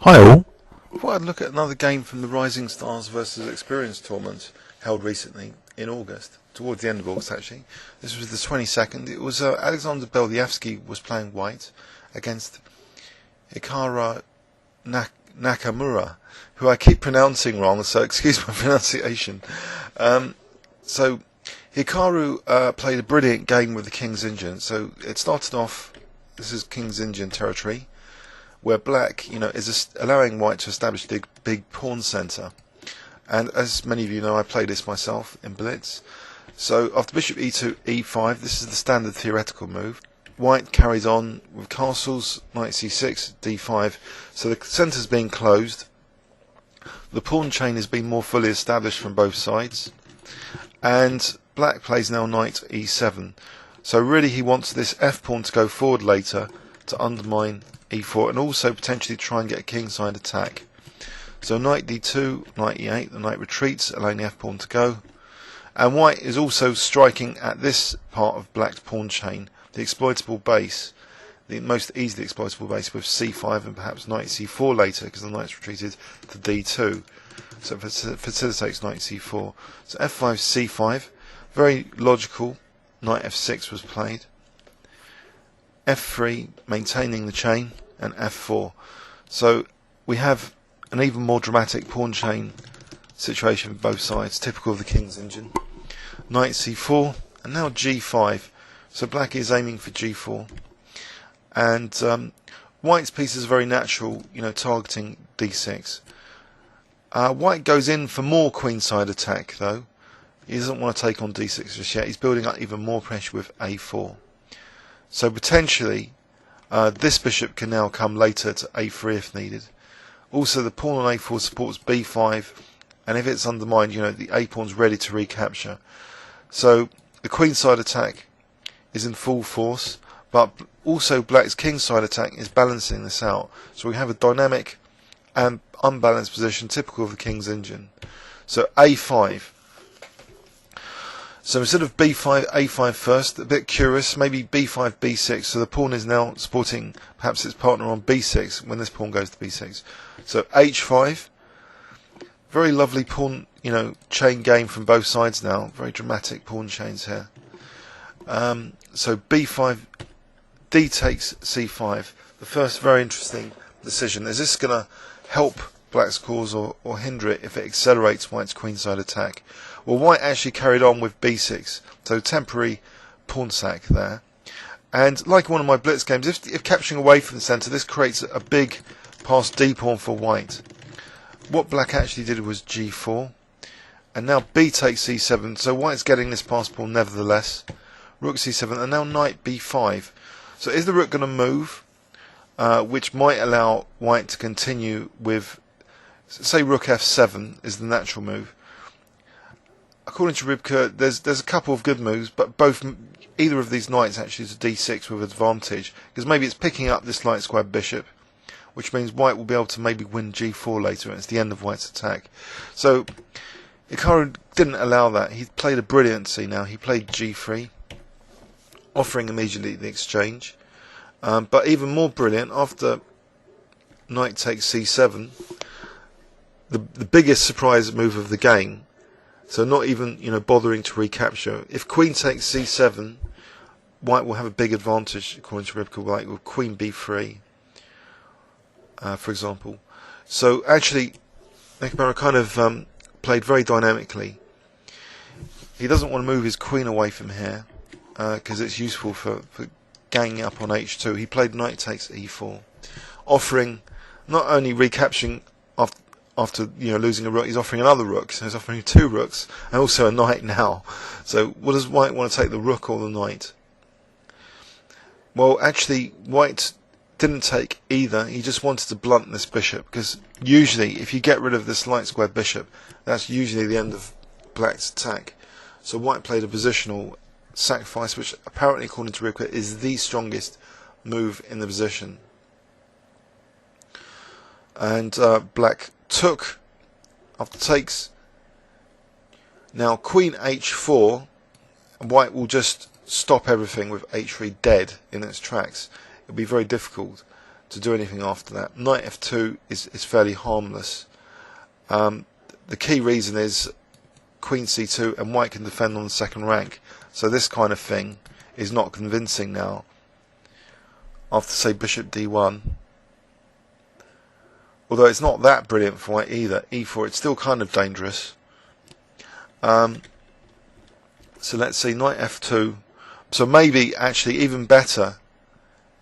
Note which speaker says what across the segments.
Speaker 1: Hi all. I thought I'd look at another game from the Rising Stars versus Experience tournament held recently in August, towards the end of August actually. This was the 22nd. It was Alexander Beliavsky was playing white against Hikaru Nakamura, who I keep pronouncing wrong, so excuse my pronunciation. So Hikaru played a brilliant game with the King's Engine. So it started off, this is King's Engine territory, where black, is allowing white to establish a big pawn centre. And as many of you know, I played this myself in Blitz. So after bishop e2, e5, this is the standard theoretical move. White carries on with castles, knight c6, d5. So the centre's being closed. The pawn chain has been more fully established from both sides. And black plays now knight e7. So really he wants this f pawn to go forward later to undermine e4 and also potentially try and get a kingside attack. So knight d2, knight e8, the knight retreats, allowing the f pawn to go. And white is also striking at this part of black's pawn chain, the exploitable base, the most easily exploitable base, with c5 and perhaps knight c4 later because the knight's retreated to d2. So it facilitates knight c4. So f5, c5, very logical. Knight f6 was played. f3, maintaining the chain, and f4. So we have an even more dramatic pawn chain situation for both sides, typical of the King's Engine. Knight c4, and now g5. So black is aiming for g4. And white's piece is very natural, targeting d6. White goes in for more queenside attack, though. He doesn't want to take on d6 just yet. He's building up even more pressure with a4. So potentially, this bishop can now come later to a3 if needed. Also, the pawn on a4 supports b5, and if it's undermined, the a pawn's ready to recapture. So the queenside attack is in full force, but also black's kingside attack is balancing this out. So we have a dynamic and unbalanced position typical of the King's Engine. So a5. So instead of b5, a5 first, a bit curious, maybe b5, b6, so the pawn is now supporting perhaps its partner on b6 when this pawn goes to b6. So h5, very lovely pawn, chain game from both sides now, very dramatic pawn chains here. So b5, d takes c5, the first very interesting decision. Is this going to help black's cause or hinder it if it accelerates white's queenside attack? Well, white actually carried on with b6, so temporary pawn sack there. And like one of my blitz games, if capturing away from the centre, this creates a big pass d pawn for white. What black actually did was g4, and now b takes c7, so white's getting this pass pawn nevertheless. Rook c7, and now knight b5. So is the rook going to move, which might allow white to continue with, say, rook f7 is the natural move. According to Ribka, there's a couple of good moves, but either of these knights actually is a d6 with advantage, because maybe it's picking up this light square bishop, which means white will be able to maybe win g4 later, and it's the end of white's attack. So Hikaru didn't allow that. He played a brilliancy now. He played g3, offering immediately the exchange. But even more brilliant, after knight takes c7, the biggest surprise move of the game. So not even bothering to recapture. If queen takes c7, white will have a big advantage according to Ribka, like with queen b3, for example. So actually, Nakamura kind of played very dynamically. He doesn't want to move his queen away from here because it's useful for ganging up on h2. He played knight takes e4, offering not only recapturing after losing a rook, he's offering another rook, so he's offering two rooks and also a knight now. So what does white want to take, the rook or the knight? Well, actually white didn't take either. He just wanted to blunt this bishop, because usually if you get rid of this light square bishop, that's usually the end of black's attack. So white played a positional sacrifice, which apparently according to Ribka is the strongest move in the position. And black took after takes. Now queen h4, and white will just stop everything with h3 dead in its tracks. It'll be very difficult to do anything after that. Knight f2 is fairly harmless. The key reason is queen c2 and white can defend on the second rank, so this kind of thing is not convincing now. After, say, bishop d1, although it's not that brilliant for white either, e4, it's still kind of dangerous. So let's see, knight f2, so maybe actually even better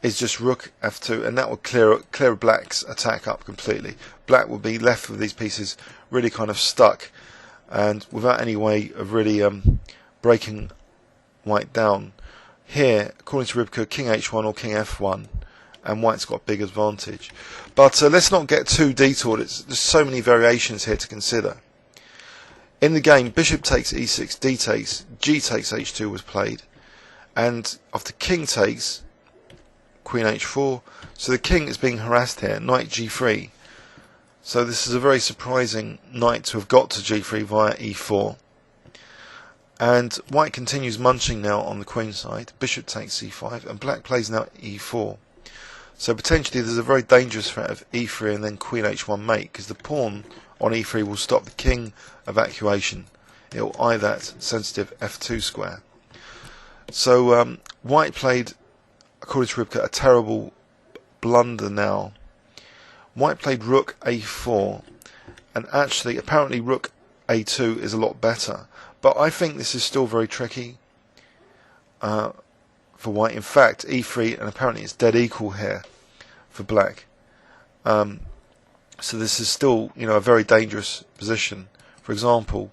Speaker 1: is just rook f2, and that would clear black's attack up completely. Black would be left with these pieces really kind of stuck and without any way of really breaking white down. Here, according to Rybka, king h1 or king f1, and white's got a big advantage. But let's not get too detoured. There's so many variations here to consider. In the game, bishop takes e6, d takes, g takes h2 was played, and after king takes, queen h4, so the king is being harassed here, knight g3. So this is a very surprising knight to have got to g3 via e4. And white continues munching now on the queen side, bishop takes c5, and black plays now e4. So potentially there's a very dangerous threat of e3 and then queen h1 mate, because the pawn on e3 will stop the king evacuation. It will eye that sensitive f2 square. So white played, according to Rybka, a terrible blunder now. White played rook a4, and actually apparently rook a2 is a lot better, but I think this is still very tricky for white. In fact, e3, and apparently it's dead equal here for black. So this is still, a very dangerous position. For example,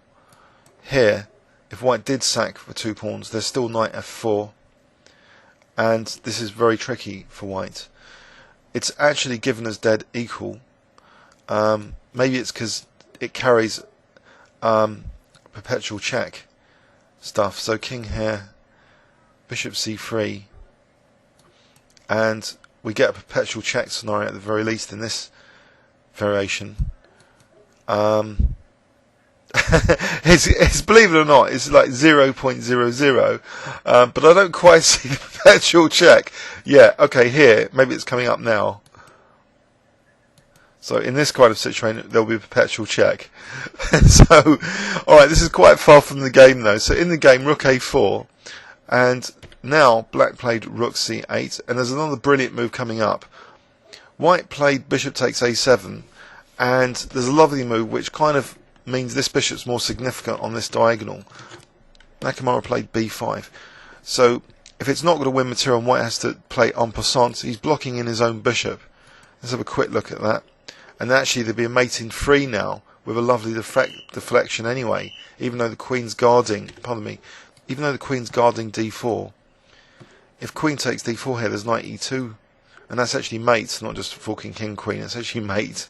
Speaker 1: here, if white did sack for 2 pawns, there's still knight f4, and this is very tricky for white. It's actually given as dead equal. Maybe it's because it carries perpetual check stuff. So king here, bishop c3, and we get a perpetual check scenario at the very least in this variation. It's believe it or not, it's like 0.00, but I don't quite see the perpetual check. Yeah, okay, here, maybe it's coming up now. So in this kind of situation, there'll be a perpetual check. So, alright, this is quite far from the game though. So in the game, rook a4, and now black played rook c8, and there's another brilliant move coming up. White played bishop takes a7, and there's a lovely move which kind of means this bishop's more significant on this diagonal. Nakamura played b5. So if it's not going to win material and white has to play en passant, he's blocking in his own bishop. Let's have a quick look at that. And actually there'd be a mate in 3 now with a lovely deflection anyway, even though the queen's guarding, even though the queen's guarding d4. If queen takes d4 here, there's knight e2, and that's actually mate, not just forking king queen, it's actually mate.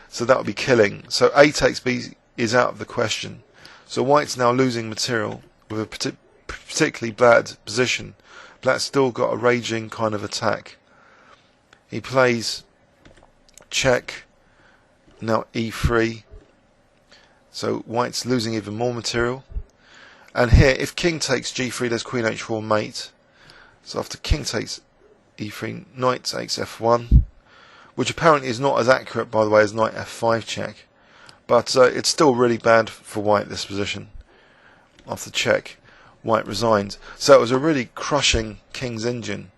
Speaker 1: So that would be killing. So a takes b is out of the question. So white's now losing material with a particularly bad position. Black's still got a raging kind of attack. He plays check, now e3. So white's losing even more material. And here, if king takes g3, there's queen h4 mate. So after king takes e3, knight takes f1. Which apparently is not as accurate, by the way, as knight f5 check. But it's still really bad for white, this position. After check, white resigned. So it was a really crushing king's engine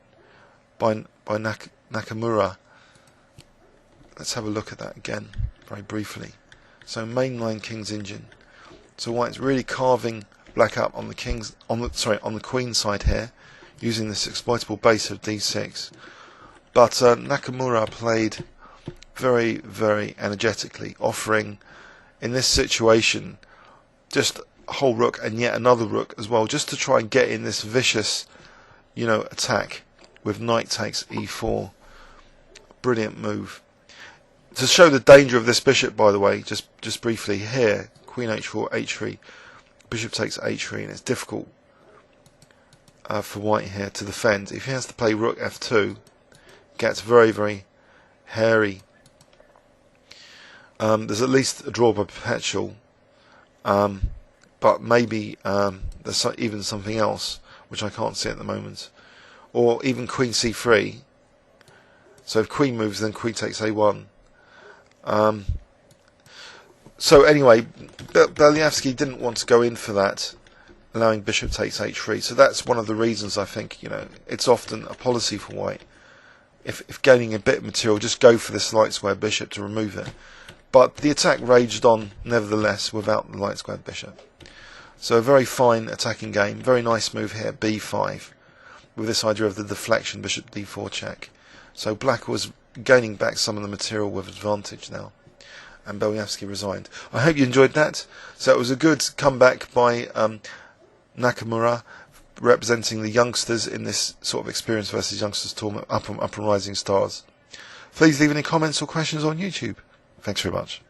Speaker 1: by Nakamura. Let's have a look at that again, very briefly. So mainline king's engine. So white's really carving black up on the on the queen side here, using this exploitable base of d6. But Nakamura played very, very energetically, offering, in this situation, just a whole rook and yet another rook as well, just to try and get in this vicious, attack with knight takes e4. Brilliant move. To show the danger of this bishop, by the way, just briefly here, queen h4, h3, bishop takes h3, and it's difficult for white here to defend. If he has to play rook f2, gets very, very hairy. There's at least a draw by perpetual, but maybe there's even something else which I can't see at the moment, or even queen c3. So if queen moves, then queen takes a1. So anyway, Beliavsky didn't want to go in for that, allowing bishop takes h3. So that's one of the reasons I think, it's often a policy for white. If gaining a bit of material, just go for this light square bishop to remove it. But the attack raged on nevertheless without the light square bishop. So a very fine attacking game. Very nice move here, b5, with this idea of the deflection, bishop d4 check. So black was gaining back some of the material with advantage now, and Beliavsky resigned. I hope you enjoyed that. So it was a good comeback by Nakamura, representing the youngsters in this sort of experience versus youngsters tournament, up and rising stars. Please leave any comments or questions on YouTube. Thanks very much.